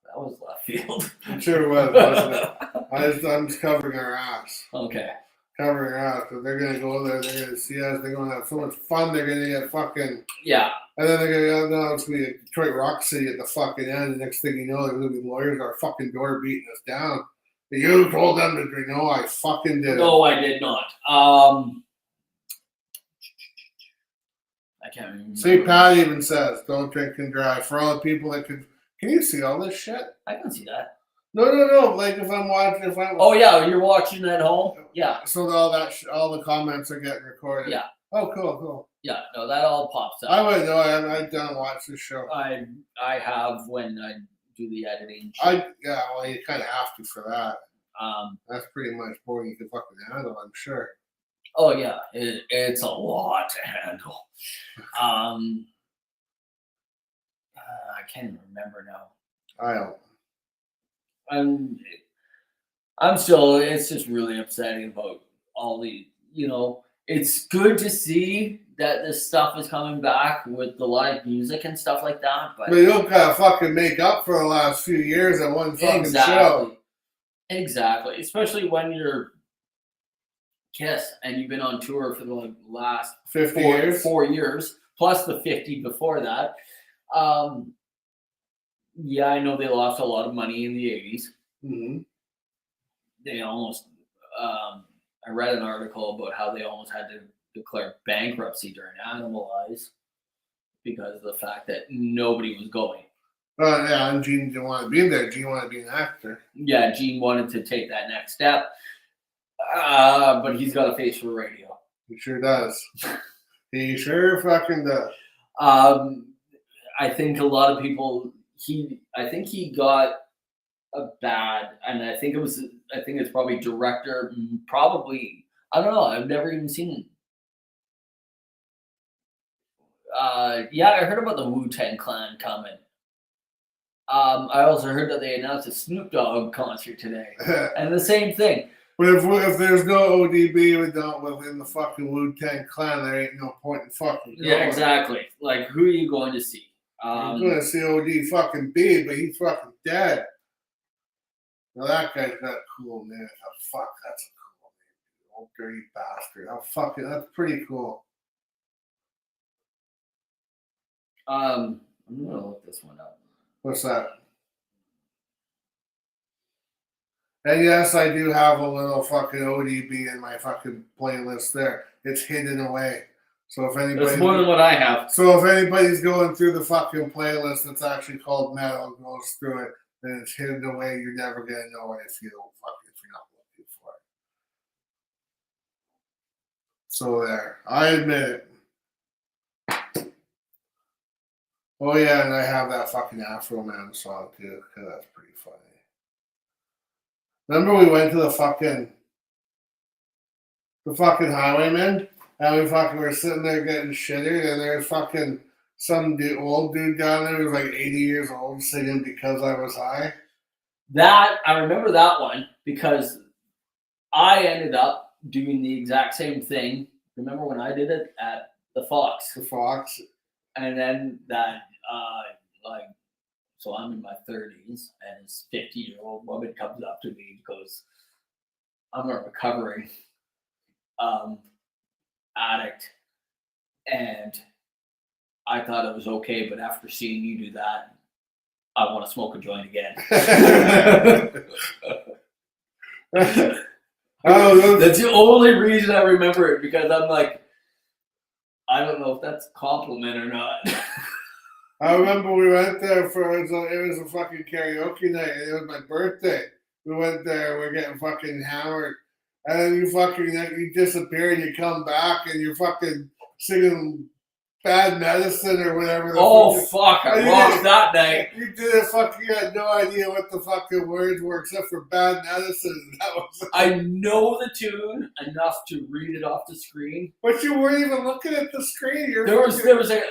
That was left field. It sure was, wasn't it? I'm just covering our ass. Okay. Covering our ass. But they're going to go there. They're going to see us. They're going to have so much fun. They're going to get fucking. Yeah. And then they're going to go, it's going to be Detroit Rock City at the fucking end. The next thing you know, there's going to be lawyers at our fucking door beating us down. You told them to drink. No, I fucking didn't. No, I did not. I can't remember. St. Pat even says, "Don't drink and drive." For all the people that can you see all this shit? I can see that. No. Like if I'm watching, Oh yeah, you're watching at home. Yeah. So all all the comments are getting recorded. Yeah. Oh, cool. Yeah. No, that all pops up. I wouldn't know. I don't watch the show. I have when I do the editing. Well, you kind of have to for that. That's pretty much more than you can fucking handle, I'm sure. Oh yeah, it's a lot to handle. I can't even remember now. I don't. I'm still. It's just really upsetting about all the. It's good to see that this stuff is coming back with the live music and stuff like that. But you don't gotta fucking make up for the last few years at one fucking show. Exactly. Especially when you're Kiss and you've been on tour for the last 50 years, 4 years plus the 50 before that. Yeah, I know they lost a lot of money in the 80s. Mm-hmm. They almost. I read an article about how they almost had to declare bankruptcy during Animalize because of the fact that nobody was going. Yeah, and Gene didn't want to be there. Gene wanted to be an actor. Yeah, Gene wanted to take that next step, but he's got a face for radio. He sure does. He sure fucking does. I think a lot of people. I think he got a bad, and I think it's probably director. Probably, I don't know. I've never even seen. Yeah, I heard about the Wu-Tang Clan coming. I also heard that they announced a Snoop Dogg concert today, and the same thing. But if there's no ODB within the fucking Wu-Tang Clan, there ain't no point in fucking going. Yeah, exactly. Like, who are you going to see? I'm going to see OD fucking B, but he's fucking dead. Now that guy's got a cool name. Oh, fuck, that's a cool name. Old dirty bastard. Oh, fucking, that's pretty cool. I'm gonna look this one up. What's that? And yes, I do have a little fucking ODB in my fucking playlist there. It's hidden away. So if anybody's That's more than what I have. So if anybody's going through the fucking playlist that's actually called Metal and goes through it, then it's hidden away. You're never gonna know it if you're not looking for it. So there. I admit it. Oh yeah, and I have that fucking Afro Man song too, because that's pretty funny. Remember we went to the fucking Highwayman, and we fucking were sitting there getting shitted, and there's fucking some old dude down there who's like 80 years old singing "Because I Was High." I remember that one because I ended up doing the exact same thing. Remember when I did it at the Fox? The Fox. And then that, so I'm in my 30s, and this 50-year-old woman comes up to me and goes, I'm a recovering addict, and I thought it was okay, but after seeing you do that, I want to smoke a joint again. That's the only reason I remember it, because I'm like, I don't know if that's a compliment or not. I remember we went there it was a fucking karaoke night, and it was my birthday. We went there, we're getting fucking hammered, and then you disappear and you come back and you're fucking singing Bad Medicine or whatever. Fuck, I rocked that night. You did it, you had no idea what the fucking words were except for Bad Medicine. That was I know the tune enough to read it off the screen. But you weren't even looking at the screen.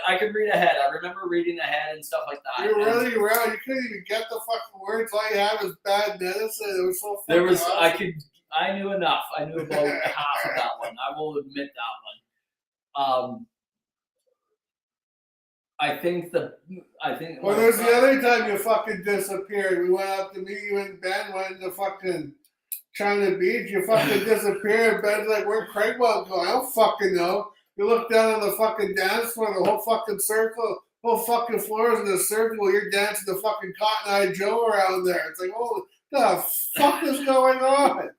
I could read ahead. I remember reading ahead and stuff like that. You're running around. You couldn't even get the fucking words. All you had was Bad Medicine. It was so fucking awesome. I knew enough. I knew about half of that one. I will admit that one. Well, there's the other time you fucking disappeared. We went up to meet you and Ben went to fucking China Beach. You fucking disappeared. Ben's like, where'd Craigwell go? I don't fucking know. You look down on the fucking dance floor, the whole fucking circle, whole fucking floor is in a circle. You're dancing the fucking Cotton Eye Joe around there. It's like, oh, the fuck is going on?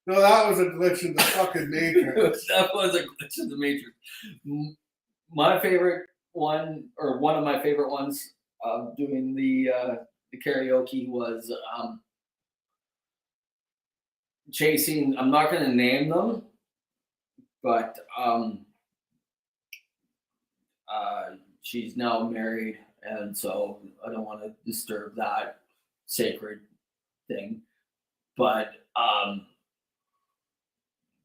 No, that was a glitch in the fucking Matrix. That was a glitch in the Matrix. my favorite one, or one of my favorite ones, doing the karaoke was chasing. I'm not going to name them, but she's now married, and so I don't want to disturb that sacred thing. But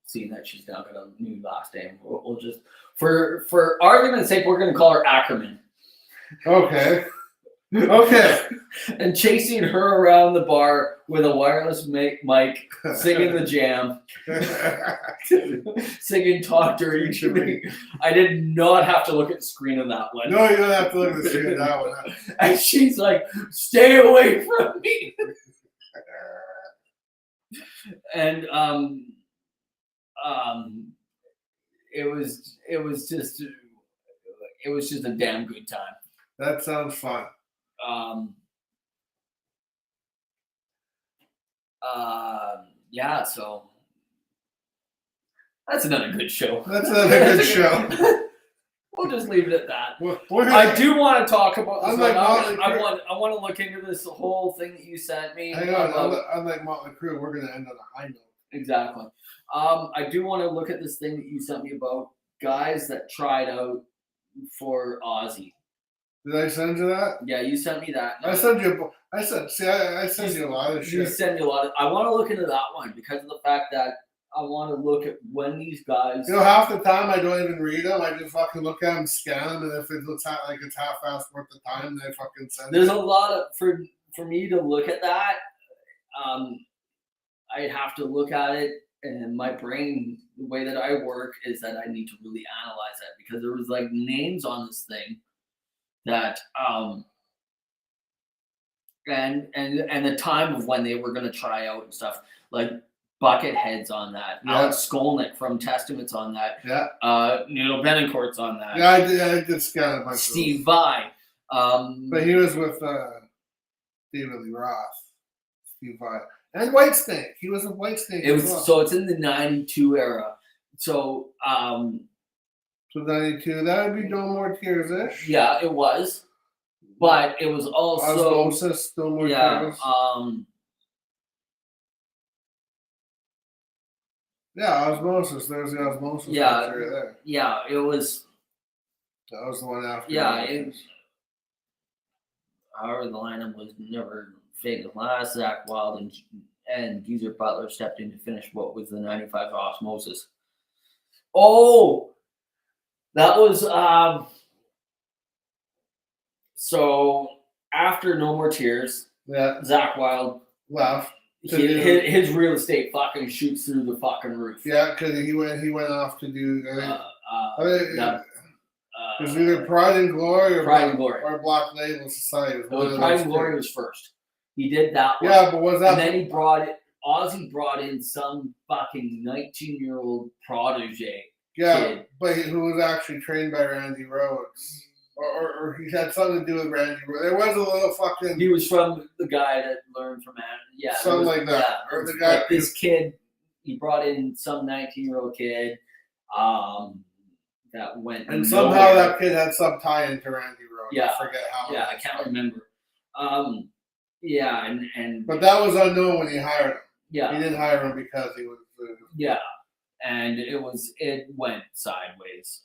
seeing that she's now got a new last name, we'll just, for argument's sake, we're going to call her Ackerman. Okay. Okay. And chasing her around the bar with a wireless mic, singing the jam, singing "Talk Dirty to Me." I did not have to look at the screen on that one. No, you don't have to look at the screen on that one. And she's like, "Stay away from me." And it was just a damn good time. That sounds fun. Yeah, so that's another good show. That's another good show. We'll just leave it at that. We're I do want to talk about this. Unlike I want to look into this whole thing that you sent me. Hang on, unlike Motley Crue, we're going to end on a high note. Exactly. I do want to look at this thing that you sent me about guys that tried out for Ozzy. Did I send you that? Yeah, you sent me that. I sent you a lot of shit. You sent me a lot of. I want to look into that one because of the fact that I want to look at when these guys. You know, half the time I don't even read them. I just fucking look at them, scan them, and if it looks like it's half-assed worth the time, then I fucking send There's it. a lot of for me to look at that. I'd have to look at it, and my brain, the way that I work, is that I need to really analyze it because there was like names on this thing that and the time of when they were going to try out and stuff, like Buckethead's on that, Yeah. Alex Skolnick from Testament's on that, Yeah. Neil Benencourt's on that, Yeah, I did scan a bunch Steve of Vai, But he was with David Lee Roth, Steve Vai, and Whitesnake. He was with Whitesnake. It was so it's in the '92 era. So So 92, that would be No More Tears-ish. yeah, it was, but it was also Osmosis, No More Tears. Yeah, Osmosis. There's the Osmosis picture there. Yeah, it was. That was the one after. Yeah, however, the lineup was never fake as last. Zach Wild and Geezer Butler stepped in to finish what was the '95 Osmosis. Oh, that was so after No More Tears. Yeah, Zach Wild left. His real estate fucking shoots through the fucking roof. Yeah, because he went off to do. It was either Pride and Glory or Black Label Society. Pride and Glory was first. He did that one. Yeah, but was that? And then Ozzy brought in some fucking 19-year-old protege. Yeah, kid. But who was actually trained by Randy Rhoads. Or he had something to do with Randy Rhoads. There was a little fucking. He was from the guy that learned from Adam. Yeah. Something like that. Yeah, or the guy. Like this kid, he brought in some 19-year-old kid that went. And somehow that kid had some tie into Randy Rhoads. Yeah. I forget how. Yeah, I can't remember. Yeah, and. But that was unknown when he hired him. Yeah. He didn't hire him because he was. Yeah. And it went sideways.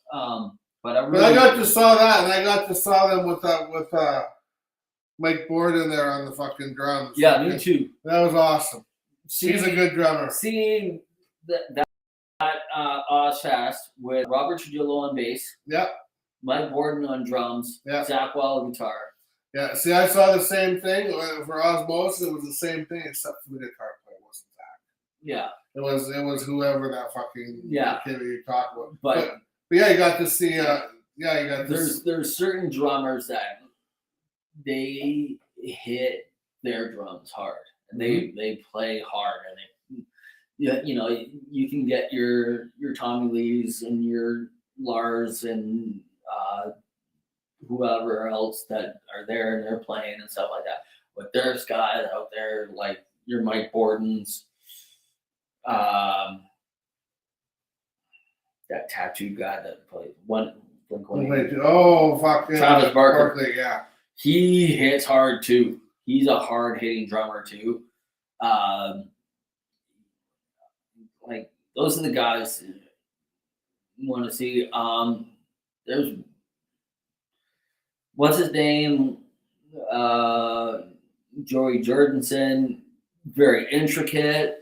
But I got to saw that, and I got to saw them with Mike Borden there on the fucking drums. Yeah, me too. That was awesome. He's a good drummer. Seeing that Ozfest with Robert Trujillo on bass. Yep. Mike Borden on drums. Yep. Zach Wild guitar. Yeah. See, I saw the same thing for Osmosis. It was the same thing, except for the guitar player wasn't Zach. Yeah. It was whoever that fucking kid that you talked about. But yeah, you got to see. There's certain drummers that they hit their drums hard and they play hard and you can get your Tommy Lees and your Lars and whoever else that are there and they're playing and stuff like that. But there's guys out there like your Mike Bordens. That tattoo guy that played Blink-182. Oh, fucking Travis Barker. Barkley, yeah. He hits hard too. He's a hard hitting drummer too. Like those are the guys you want to see. There's what's his name? Joey Jordanson, very intricate.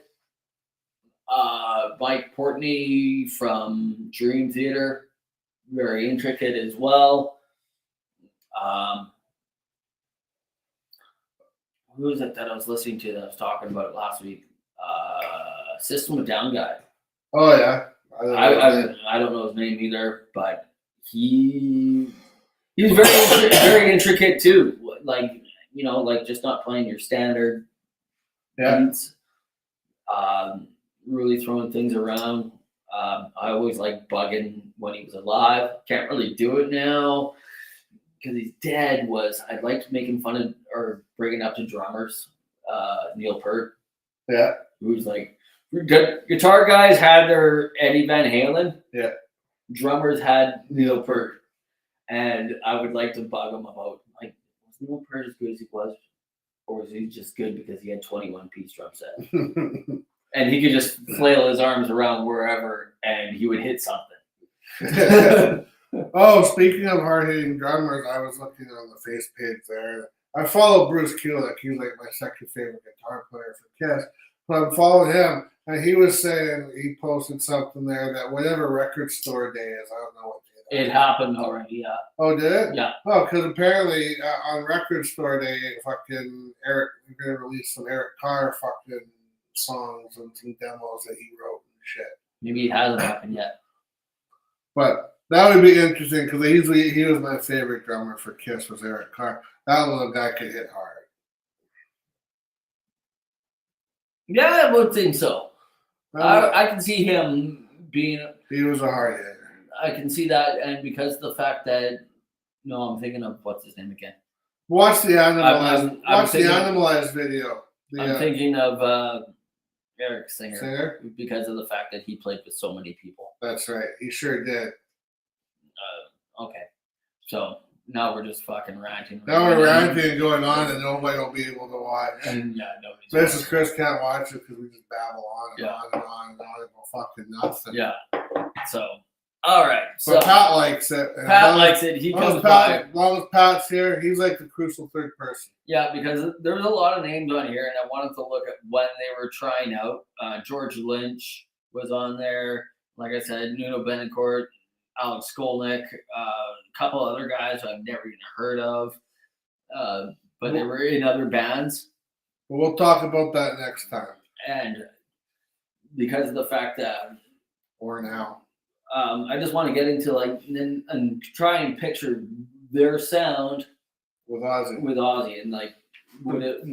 Mike Portney from Dream Theater, very intricate as well. Who was it that I was listening to that I was talking about it last week? System of Down guy. Oh yeah. I don't know his name either, but he was very intricate too. Like like just not playing your standard beats. Really throwing things around. I always liked bugging when he was alive. Can't really do it now because he's dead. I'd like to make him fun of or bring it up to drummers. Neil Peart. Yeah. Who's like guitar guys had their Eddie Van Halen. Yeah. Drummers had Neil Peart. And I would like to bug him about was Neil Peart as good as he was? Or was he just good because he had 21-piece drum set? And he could just flail his arms around wherever and he would hit something. Oh, speaking of hard-hitting drummers, I was looking on the face page there. I follow Bruce Kulick. He's like my second favorite guitar player for Kiss. But I'm following him, and he was saying he posted something there that whatever record store day is, I don't know what day that is. It happened already, yeah. Oh, did it? Yeah. Oh, because apparently on record store day, fucking Eric, we're gonna release some Eric Carr fucking songs and some demos that he wrote and shit. Maybe it hasn't happened yet. But that would be interesting because he was my favorite drummer for Kiss was Eric Carr. That little guy could hit hard. Yeah, I would think so. I can see him being. He was a hard hitter. I can see that, and because of the fact that I'm thinking of what's his name again. Watch the Animalized. Watch the Animalized video. I'm thinking of Eric Singer because of the fact that he played with so many people. That's right. He sure did. Okay, so now we're just fucking ranting. Now we're ranting and going on, and nobody will be able to watch. And yeah, nobody's. Mrs. Chris can't watch it because we just babble on and on and on and on and go fucking nuts. Yeah. So, all right. So but Pat likes it. Pat likes it. He comes by. As long as Pat's here, he's like the crucial third person. Yeah, because there's a lot of names on here, and I wanted to look at when they were trying out. George Lynch was on there. Like I said, Nuno Betancourt, Alex Skolnick, a couple other guys I've never even heard of, but they were in other bands. We'll talk about that next time. And because of the fact that, or now, I just want to get into and try and picture their sound with Ozzy, and would it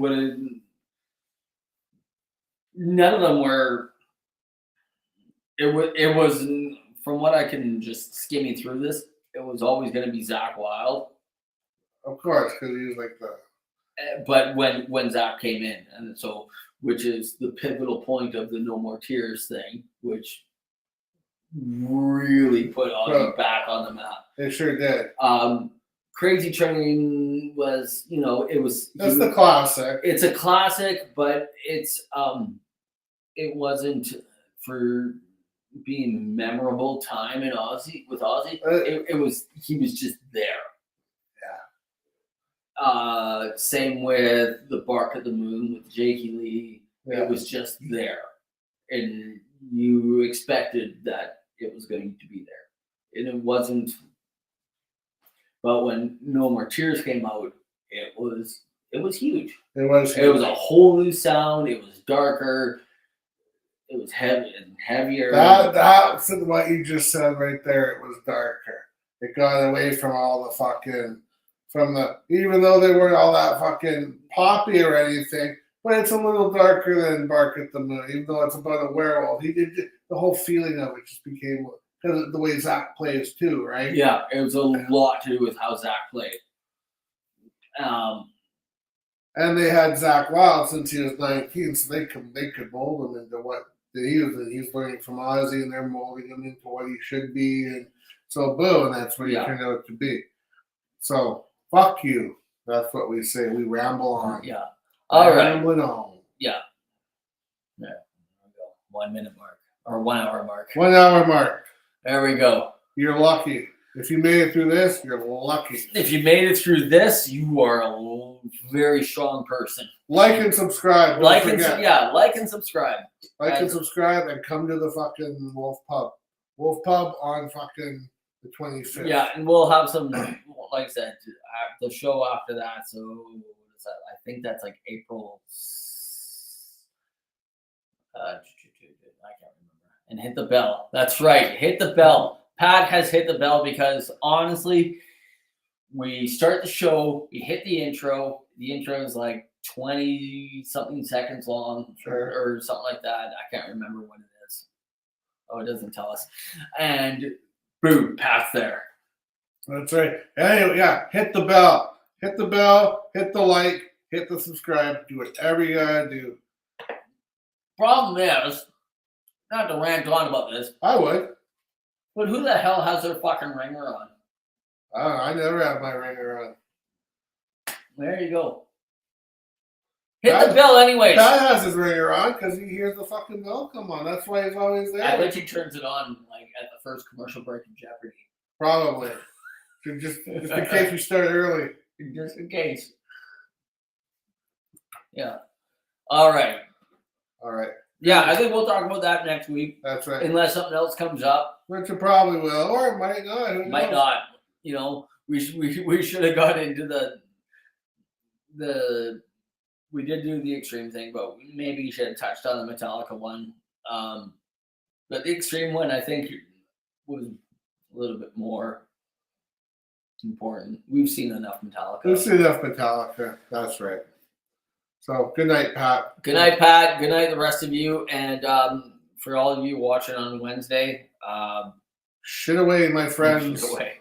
none of them were. It was. From what I can just skimming through this, it was always going to be Zakk Wylde. Of course, because he was like the. But when Zakk came in, and so which is the pivotal point of the No More Tears thing, which really put Ozzy back on the map. It sure did. Crazy Train was, it was. That's the classic. It's a classic, but it wasn't for being memorable time with Ozzy. It was he was just there. Yeah. Same with the Bark at the Moon with Jakey Lee. Yeah. It was just there, and you expected that it was going to be there, and it wasn't. But when No More Tears came out, it was huge. It was a whole new sound. It was darker. It was heavy and heavier. That's what you just said right there. It was darker. It got away from all the fucking, even though they weren't all that fucking poppy or anything, but it's a little darker than Bark at the Moon, even though it's about a werewolf. The whole feeling of it just became, because of the way Zakk plays too, right? Yeah, it was a lot to do with how Zakk played. And they had Zakk Wylde since he was 19, so they could mold him into what he was. He's learning from Ozzy, and they're molding him into what he should be. And So boom, that's what he turned out to be. So fuck you. That's what we say. We ramble on. Yeah. All right. Rambling on. Yeah. There we go. 1 minute mark or 1 hour mark. 1 hour mark. There we go. You're lucky. If you made it through this, you're lucky. If you made it through this, you are a very strong person. Like and subscribe. Like and subscribe. Like and subscribe and come to the fucking Wolf Pub. Wolf Pub on fucking the 25th. Yeah, and we'll have some, like I said, the show after that. So what is that? I think that's like April. I can't remember. And hit the bell. That's right. Hit the bell. Pat has hit the bell because honestly, we start the show, we hit the intro. The intro is like 20 something seconds long or something like that. I can't remember what it is. Oh, it doesn't tell us. And boom, Pat's there. That's right. Anyway, yeah, hit the bell. Hit the bell, hit the like, hit the subscribe, do whatever you gotta do. Problem is, not to rant on about this. I would. But who the hell has their fucking ringer on? I don't know. I never have my ringer on. There you go. Hit the bell anyways. Pat has his ringer on because he hears the fucking bell come on. That's why he's always there. I bet he turns it on like at the first commercial break of Jeopardy. Probably. Just in case we start early. Just in case. Yeah. All right. Yeah, I think we'll talk about that next week. That's right. Unless something else comes up. Which it probably will, or it might not. Who knows? Might not. You know, we should have got into the we did do the extreme thing, but maybe you should have touched on the Metallica one. But the extreme one, I think, was a little bit more important. We've seen enough Metallica. That's right. So, good night, Pat. Good night, Pat. Good night, the rest of you. And for all of you watching on Wednesday, shit away, my friends. Shit away.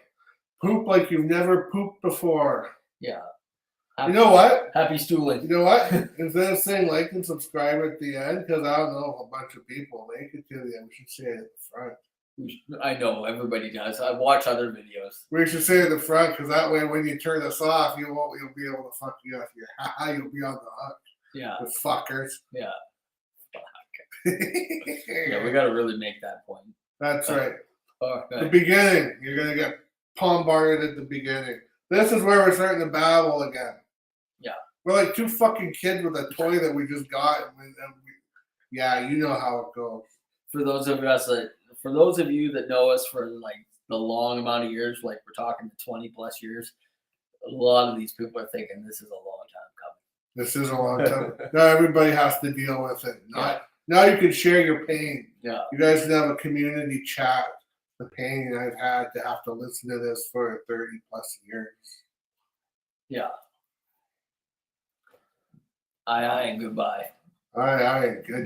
Poop like you've never pooped before. Yeah. You know what? Happy stooling. You know what? Instead of saying like and subscribe at the end, because I don't know if a bunch of people make it to the end, we should say it at the front. I know, everybody does. I watch other videos. We should say it at the front, because that way when you turn us off, you'll be able to fuck you off your you'll be on the hook. Yeah. The fuckers. Yeah. Yeah, we got to really make that point. That's right. Okay. The beginning. You're going to get bombarded at the beginning. This is where we're starting to babble again. Yeah. We're like two fucking kids with a toy that we just got. Yeah, you know how it goes. For those of you that know us for like the long amount of years, like we're talking 20 plus years, a lot of these people are thinking this is a long time coming. This is a long time. Now everybody has to deal with it. Now you can share your pain. Yeah. You guys can have a community chat. The pain I've had to have to listen to this for 30 plus years. Yeah. Aye, and goodbye. Aye, good.